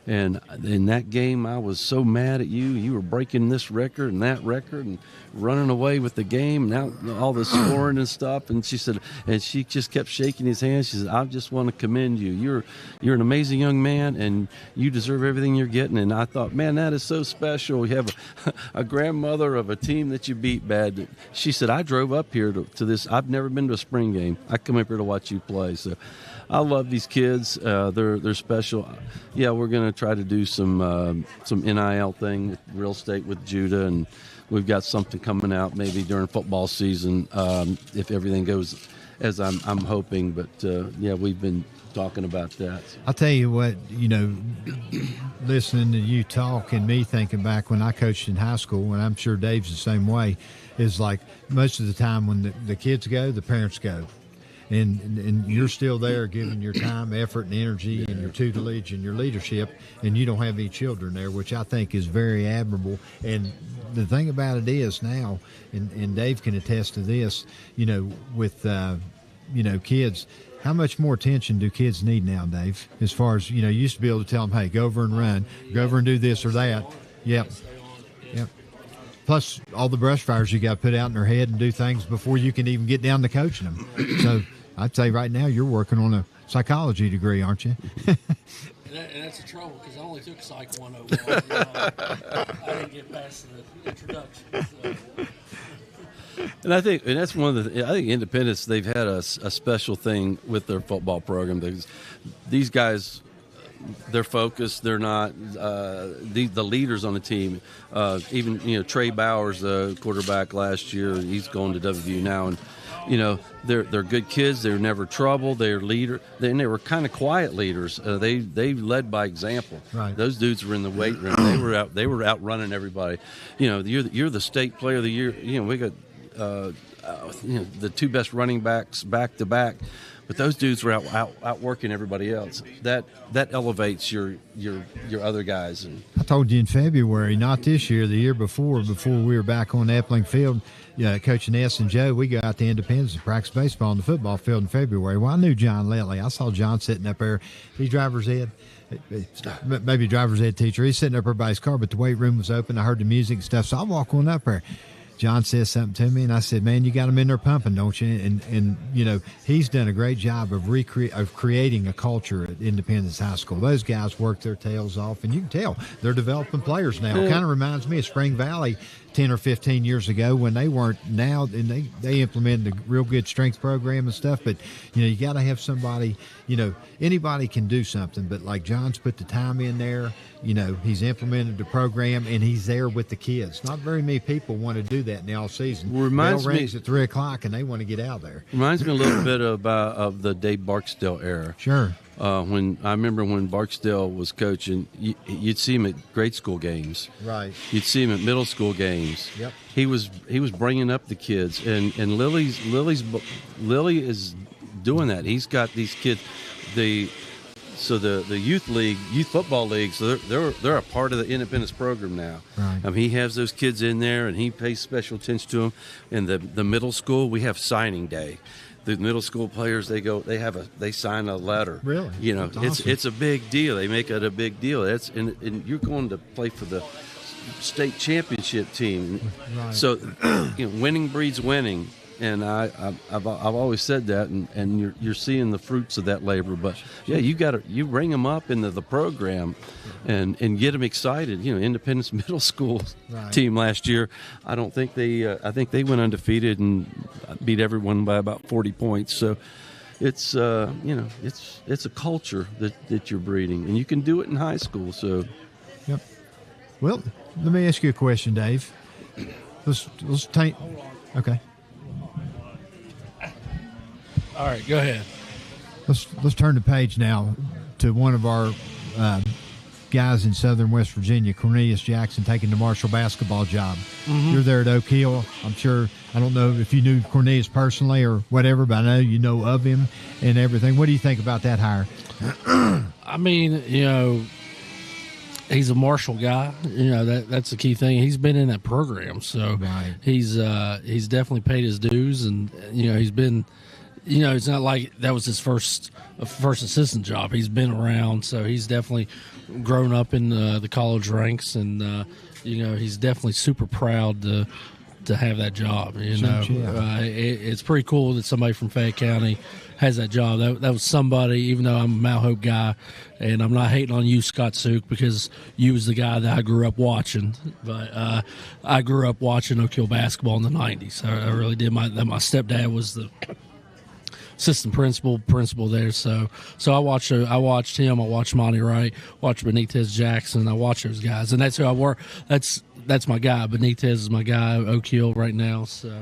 S5: And in that game, I was so mad at you. You were breaking this record and that record and running away with the game. Now all the scoring and stuff." And she said, and she just kept shaking his hand. She said, "I just want to commend you. You're an amazing young man, and you deserve everything you're getting." And I thought, man, that is so special. You have a grandmother of a team that you beat bad. She said, "I drove up here to this. I've never been to a spring game. I come up here to watch you play." So I love these kids. They're special. Yeah, we're going to try to do some NIL thing with real estate with Judah, and we've got something coming out maybe during football season if everything goes as I'm hoping. But we've been talking about that.
S1: I'll tell you what, listening to you talk and me thinking back when I coached in high school, and I'm sure Dave's the same way, is like most of the time when the kids go, the parents go. And you're still there giving your time, effort, and energy, and your tutelage and your leadership, and you don't have any children there, which I think is very admirable. And the thing about it is now, and Dave can attest to this, with kids, how much more attention do kids need now, Dave? As far as, you used to be able to tell them, "Hey, go over and run, go over and do this or that." Yep. Plus all the brush fires you got to put out in their head and do things before you can even get down to coaching them. So I'd say right now you're working on a psychology degree, aren't you?
S2: And that's the trouble, because I only took Psych 101. I didn't get past the introduction. So.
S5: And I think that's one of I think Independence, they've had a special thing with their football program, because these guys they're focused. They're not the leaders on the team. Even Trey Bowers, the quarterback last year, he's going to WVU now, and they're good kids. They're never trouble. They're leader. They were kind of quiet leaders. They led by example.
S1: Right.
S5: Those dudes were in the weight room. They were out running everybody. You're the state player of the year. We got the two best running backs back to back. But those dudes were out working everybody else. That elevates your other guys. And
S1: I told you in February, not this year, the year before we were back on Epling Field, Coach Ness and Joe, we got to Independence to practice baseball on the football field in February. Well, I knew John Lilly. I saw John sitting up there. He's driver's ed. Maybe driver's ed teacher. He's sitting up there by his car, but the weight room was open. I heard the music and stuff, so I walk on up there. John says something to me, and I said, "Man, you got him in there pumping, don't you?" And he's done a great job of creating a culture at Independence High School. Those guys work their tails off, and you can tell they're developing players now. It kind of reminds me of Spring Valley 10 or 15 years ago when they weren't. Now, and they implemented a real good strength program and stuff. But you got to have somebody. Anybody can do something, but like John's put the time in there. He's implemented the program, and he's there with the kids. Not very many people want to do that in the off season.
S5: Reminds
S1: Bell rings
S5: me
S1: at 3:00, and they want to get out there.
S5: Reminds me a little bit of the Dave Barksdale era.
S1: Sure.
S5: When I remember when Barksdale was coaching, you'd see him at grade school games.
S1: Right.
S5: You'd see him at middle school games.
S1: Yep.
S5: He was bringing up the kids, and Lily is doing that. He's got these kids. The youth football league, so they're a part of the Independence program now.
S1: Right.
S5: He has those kids in there, and he pays special attention to them. In the middle school, we have signing day. The middle school players, they sign a letter.
S1: Really? That's awesome.
S5: It's a big deal. They make it a big deal. And you're going to play for the state championship team.
S1: Right.
S5: So winning breeds winning. And I've always said that, and you're seeing the fruits of that labor. But yeah, you bring them up into the program, and get them excited. Independence Middle School team last year, I think they went undefeated and beat everyone by about 40 points. So it's it's a culture that you're breeding, and you can do it in high school. So
S1: yep. Well, let me ask you a question, Dave. Let's take. Okay.
S2: All right, go ahead.
S1: Let's turn the page now to one of our guys in Southern West Virginia, Cornelius Jackson, taking the Marshall basketball job. Mm-hmm. You're there at Oak Hill. I'm sure. I don't know if you knew Cornelius personally or whatever, but I know you know of him and everything. What do you think about that hire?
S2: I mean, he's a Marshall guy. That's the key thing. He's been in that program, so
S1: right.
S2: He's definitely paid his dues, and he's been. It's not like that was his first assistant job. He's been around, so he's definitely grown up in the college ranks, and he's definitely super proud to have that job. It's pretty cool that somebody from Fayette County has that job. That was somebody. Even though I'm a Mount Hope guy, and I'm not hating on you, Scott Suk, because you was the guy that I grew up watching. But I grew up watching Oak Hill basketball in the '90s. I really did. My stepdad was the assistant principal there, so I watched him. I watched Monty Wright, watched Benitez Jackson. I watched those guys, and that's who I work. That's my guy. Benitez is my guy. Oak Hill right now. So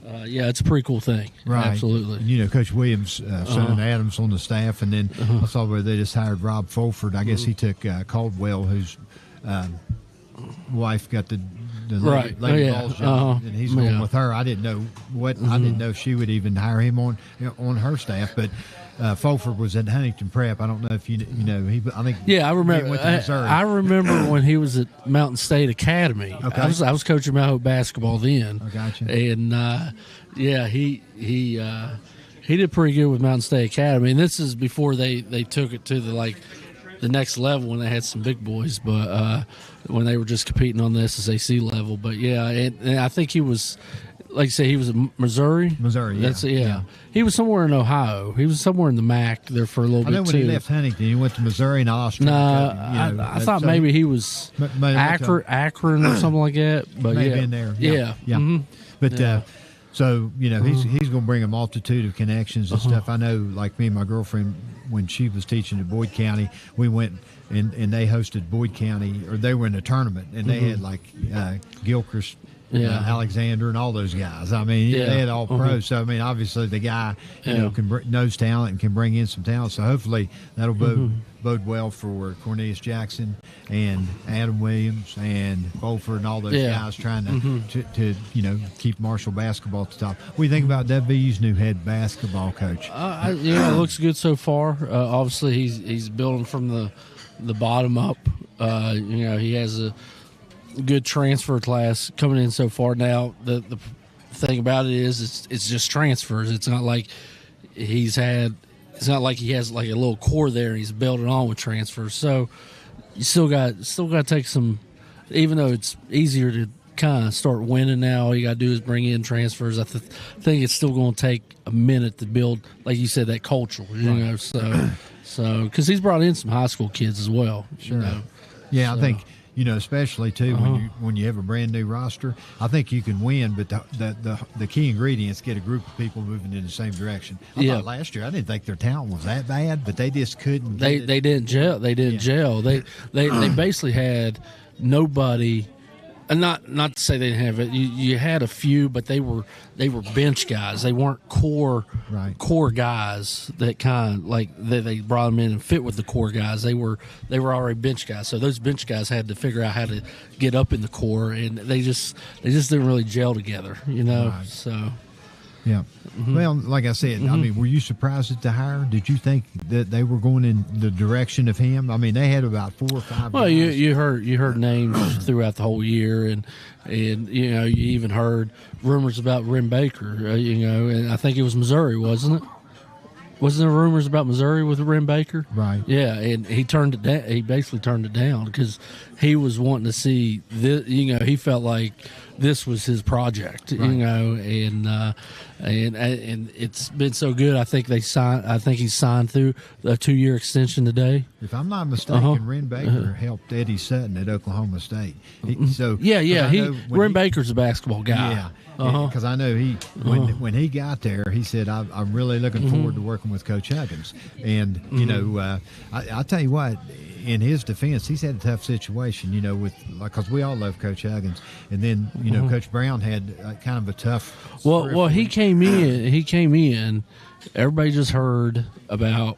S2: it's a pretty cool thing.
S1: Right,
S2: absolutely.
S1: Coach Williams, son Adams on the staff, and then I saw where they just hired Rob Fulford. I guess he took Caldwell, whose wife got the
S2: right.
S1: Lady Balls job, and he's going with her. I didn't know I didn't know she would even hire him on her staff, but Fulford was at Huntington Prep. I don't know if you know. I think.
S2: Yeah, I remember.
S1: He went to Missouri.
S2: I remember when he was at Mountain State Academy.
S1: Okay.
S2: I was coaching Mount Hope basketball then.
S1: I got you.
S2: And he did pretty good with Mountain State Academy, and this is before they took it to the next level when they had some big boys, but when they were just competing on the SSAC level. But and I think he was, like you say, he was in Missouri.
S1: Yeah.
S2: He was somewhere in Ohio. He was somewhere in the MAC there for a little bit too.
S1: I know when he left Huntington, he went to Missouri and I lost track.
S2: I thought maybe he was Akron or something like that. But
S1: may have been there. Yeah.
S2: Mm-hmm.
S1: But So, he's going to bring a multitude of connections and stuff. I know, like me and my girlfriend, when she was teaching at Boyd County, we went and they hosted Boyd County, or they were in a tournament, and they had like Gilchrist, Alexander, and all those guys. I mean, they had all pros. So, I mean, obviously the guy, knows talent and can bring in some talent. So hopefully that'll bode well for Cornelius Jackson and Adam Williams and Bolford and all those guys trying to keep Marshall basketball at the top. What do you think about WVU's new head basketball coach?
S2: It looks good so far. Obviously, he's building from the bottom up. He has a good transfer class coming in so far. Now, the thing about it is it's just transfers. It's not like he has like a little core there and he's building on with transfers. So you still got to take some, even though it's easier to kind of start winning now, all you got to do is bring in transfers. I think it's still going to take a minute to build, like you said, that culture, so because he's brought in some high school kids as well.
S1: Sure. Yeah, so. I think, especially too when you have a brand new roster, I think you can win, but the key ingredients get a group of people moving in the same direction. I thought last year I didn't think their talent was that bad, but they just couldn't. They
S2: didn't gel. They didn't gel. They basically had nobody. And not to say they didn't have it. You had a few, but they were bench guys. They weren't core guys that kind of like they brought them in and fit with the core guys. They were already bench guys. So those bench guys had to figure out how to get up in the core, and they just didn't really gel together.
S1: Right.
S2: So.
S1: Yeah. Well, like I said, I mean, were you surprised at the hire? Did you think that they were going in the direction of him? I mean, they had about 4 or 5
S2: Well,
S1: guys.
S2: you heard names throughout the whole year, and you even heard rumors about Ren Baker, and I think it was Missouri, wasn't it? Wasn't there rumors about Missouri with Ren Baker?
S1: Right.
S2: Yeah, and he turned it down. He basically turned it down because he was wanting to see this. He felt like this was his project.
S1: Right.
S2: And it's been so good. I think he signed through a 2-year extension today.
S1: If I'm not mistaken, Ren Baker helped Eddie Sutton at Oklahoma State.
S2: Ren Baker's a basketball guy.
S1: Yeah. Because I know when he got there, he said, "I'm really looking forward to working with Coach Huggins." And I'll tell you what, in his defense, he's had a tough situation. Because we all love Coach Huggins, and then Coach Brown had kind of a tough.
S2: Well, he came in. Everybody just heard about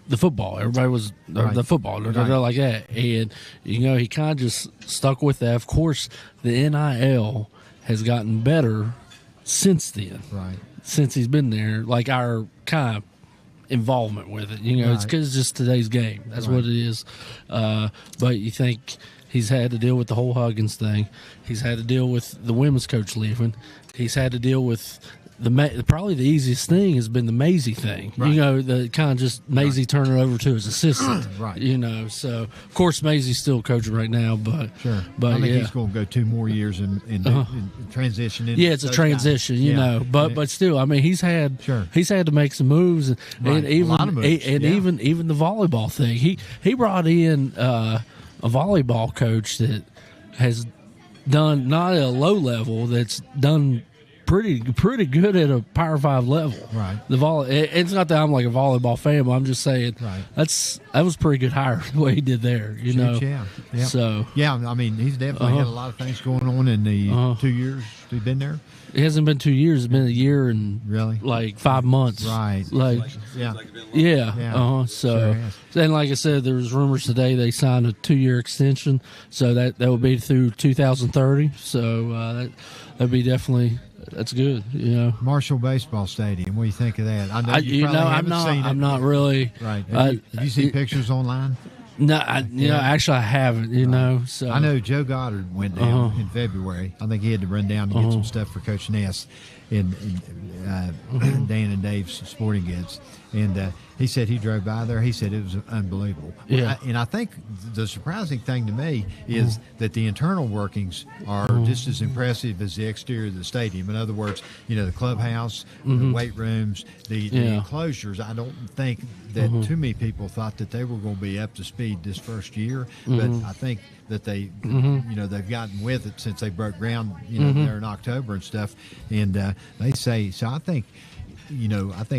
S2: the football. Everybody was the football, like that, and he kind of just stuck with that. Of course, the NIL has gotten better since then.
S1: Right.
S2: Since he's been there, like our kind of involvement with it. It's because it's just today's game. That's what it is. But you think he's had to deal with the whole Huggins thing. He's had to deal with the women's coach leaving. He's had to deal with probably the easiest thing has been the Maisie thing.
S1: Right.
S2: The kind of just Maisie turning it over to his assistant.
S1: Right.
S2: So of course Maisie's still coaching right now, but
S1: sure.
S2: But
S1: I think he's going to go 2 more years in transition.
S2: Yeah, it's a transition, but still, I mean, he's had to make some moves, and even
S1: a lot of moves.
S2: Even the volleyball thing. He brought in a volleyball coach that has done not at a low level, that's done pretty good at a Power 5 level.
S1: Right.
S2: It's not that I'm like a volleyball fan, but I'm just saying that was a pretty good hire the way he did there.
S1: Yeah.
S2: So
S1: I mean, he's definitely had a lot of things going on in the 2 years he's been there.
S2: It hasn't been 2 years; it's been a year and like 5 months.
S1: Right.
S2: So, and like I said, there was rumors today they signed a 2-year extension, so that will be through 2030. So that'd be definitely. That's good,
S1: Marshall Baseball Stadium. What do you think of that? I know you probably haven't seen it.
S2: I'm not really.
S1: Right. Have you seen pictures online?
S2: No, actually I haven't. So
S1: I know Joe Goddard went down in February. I think he had to run down to get some stuff for Coach Ness in Dan and Dave's Sporting Goods. and he said he drove by there. He said it was unbelievable.
S2: Yeah.
S1: And I think the surprising thing to me is that the internal workings are just as impressive as the exterior of the stadium. In other words, the clubhouse, the weight rooms, the enclosures. I don't think that too many people thought that they were going to be up to speed this first year, but I think that they, they've gotten with it since they broke ground, there in October and stuff. And they say, so I think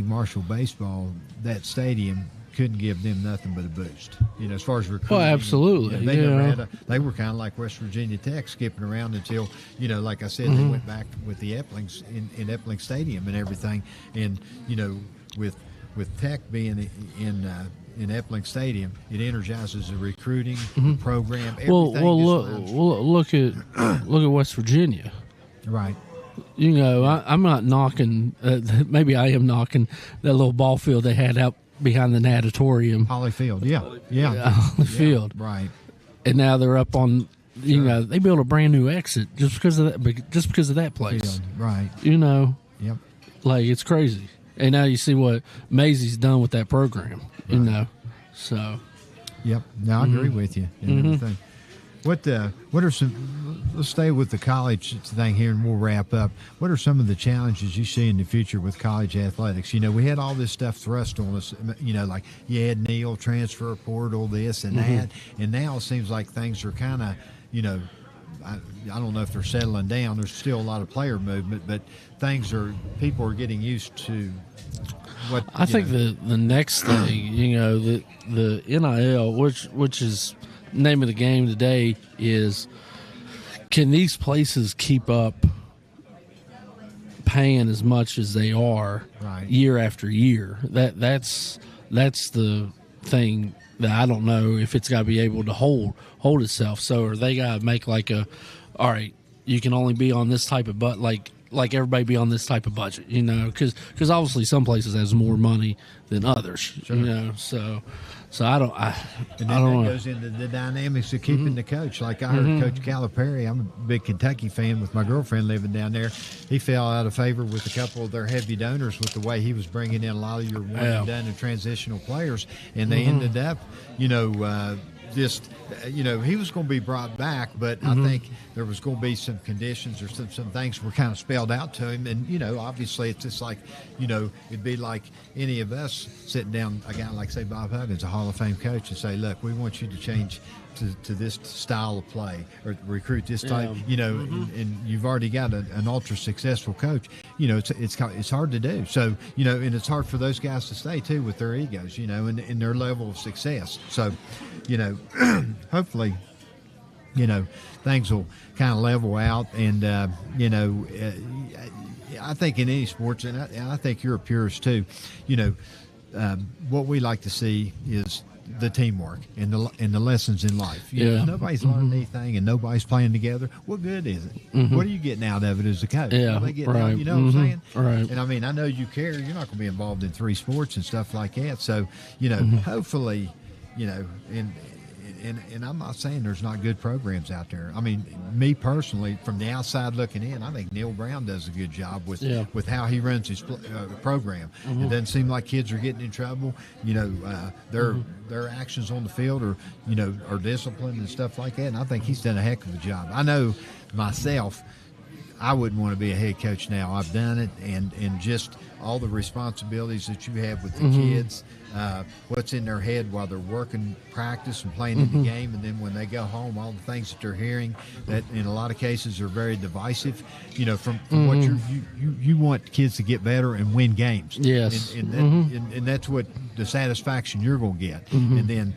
S1: Marshall baseball, that stadium couldn't give them nothing but a boost, as far as recruiting.
S2: Oh, absolutely.
S1: They never had they were kind of like West Virginia Tech, skipping around until, like I said, they went back with the Epplings in Epling Stadium and everything. And, with Tech being in Epling Stadium, it energizes the recruiting the program. Everything
S2: look at West Virginia.
S1: Right.
S2: I'm not knocking. Maybe I am knocking that little ball field they had out behind the natatorium.
S1: Holly Field, yeah.
S2: The field,
S1: right.
S2: And now they're up on. They built a brand new exit just because of that place.
S1: Field, right.
S2: Yep. Like, it's crazy. And now you see what Maisie's done with that program.
S1: Right.
S2: So.
S1: Yep. No, I agree with you and everything. What are some? Let's stay with the college thing here, and we'll wrap up. What are some of the challenges you see in the future with college athletics? We had all this stuff thrust on us. Like you had Neal, transfer portal, this and that, and now it seems like things are kind of, I don't know if they're settling down. There's still a lot of player movement, but people are getting used to what.
S2: I think the next thing, the NIL, which is name of the game today, is can these places keep up paying as much as they are year after year? That's the thing that I don't know if it's got to be able to hold itself. So, or they got to make all right, you can only be on this type of like everybody be on this type of budget, because obviously some places has more money than others,
S1: Sure.
S2: So I don't know.
S1: Goes into the dynamics of keeping the coach. Like I heard Coach Calipari, I'm a big Kentucky fan with my girlfriend living down there. He fell out of favor with a couple of their heavy donors with the way he was bringing in a lot of your one and done and transitional players, and they ended up, he was going to be brought back, but I think there was going to be some conditions or some things were kind of spelled out to him. And, obviously it's just like, it'd be like any of us sitting down, a guy like, say, Bob Huggins, a Hall of Fame coach, and say, look, we want you to change to this style of play or recruit this type, and you've already got an ultra successful coach. It's hard to do. So, and it's hard for those guys to stay too with their egos, and their level of success. So, hopefully, things will kind of level out. And, I think in any sports, and I think you're a purist too, what we like to see is the teamwork and the lessons in life. If nobody's learning anything and nobody's playing together, what good is it? What are you getting out of it as a coach?
S2: Yeah,
S1: what are they getting out, you know what I'm saying?
S2: Right.
S1: And I mean, I know you care. You're not going to be involved in 3 sports and stuff like that. So, hopefully, and I'm not saying there's not good programs out there. I mean, me personally, from the outside looking in, I think Neil Brown does a good job with how he runs his program. It doesn't seem like kids are getting in trouble. Their actions on the field are disciplined and stuff like that. And I think he's done a heck of a job. I know myself, I wouldn't want to be a head coach now. I've done it, and just all the responsibilities that you have with the kids, what's in their head while they're working practice and playing in the game, and then when they go home, all the things that they're hearing that in a lot of cases are very divisive. From what you want kids to get better and win games.
S2: Yes,
S1: and that's what the satisfaction you're going to get. And then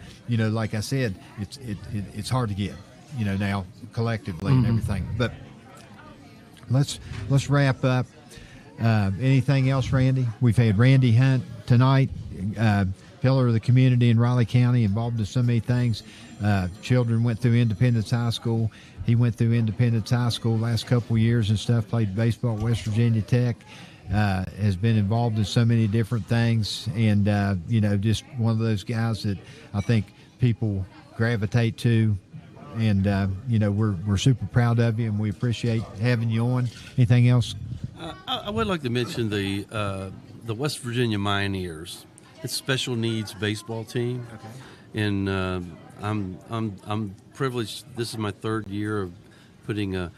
S1: like I said, it's hard to get now collectively and everything, but. Let's wrap up. Anything else, Randy? We've had Randy Hunt tonight, pillar of the community in Raleigh County, involved in so many things. Children went through Independence High School. He went through Independence High School last couple of years and stuff, played baseball at West Virginia Tech, has been involved in so many different things, and, just one of those guys that I think people gravitate to. And, we're super proud of you, and we appreciate having you on. Anything else?
S5: I would like to mention the West Virginia Mioneers. it's special needs baseball team.
S1: Okay.
S5: And I'm privileged. This is my third year of putting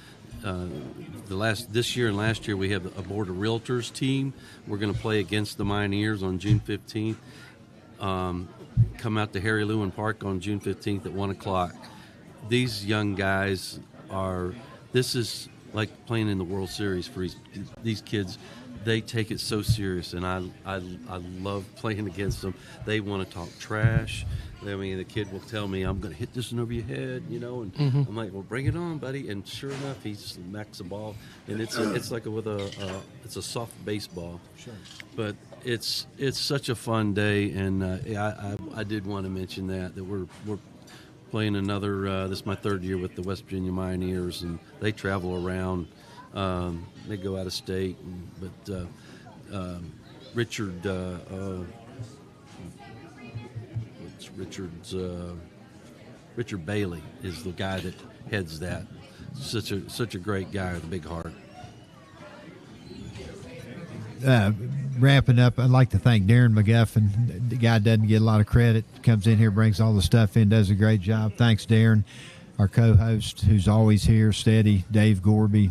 S5: this year and last year we have a board of realtors team. We're going to play against the Mioneers on June 15th. Come out to Harry Lewin Park on June 15th at 1 o'clock. These young guys this is like playing in the World Series for these kids. They take it so serious, and I love playing against them. They want to talk trash. I mean, the kid will tell me, I'm going to hit this one over your head, and I'm like, well, bring it on, buddy. And sure enough, he smacks the ball, and it's like it's a soft baseball.
S1: Sure.
S5: But it's such a fun day, and I did want to mention that we're playing another. This is my third year with the West Virginia Mioneers, and they travel around. They go out of state, but Richard. Richard Bailey is the guy that heads that. Such a great guy with a big heart.
S1: Wrapping up, I'd like to thank Darren McGuffin. The guy doesn't get a lot of credit. Comes in here, brings all the stuff in, does a great job. Thanks, Darren. Our co-host, who's always here, steady, Dave Gorby,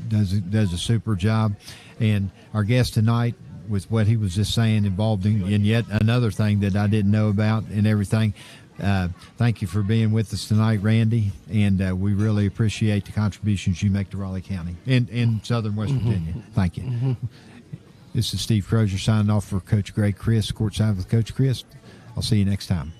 S1: does a super job. And our guest tonight, with what he was just saying, involved in yet another thing that I didn't know about and everything. Thank you for being with us tonight, Randy, and we really appreciate the contributions you make to Raleigh County and Southern West Virginia. Thank you. This is Steve Crozier signing off for Coach Greg Crist, Courtside with Coach Crist. I'll see you next time.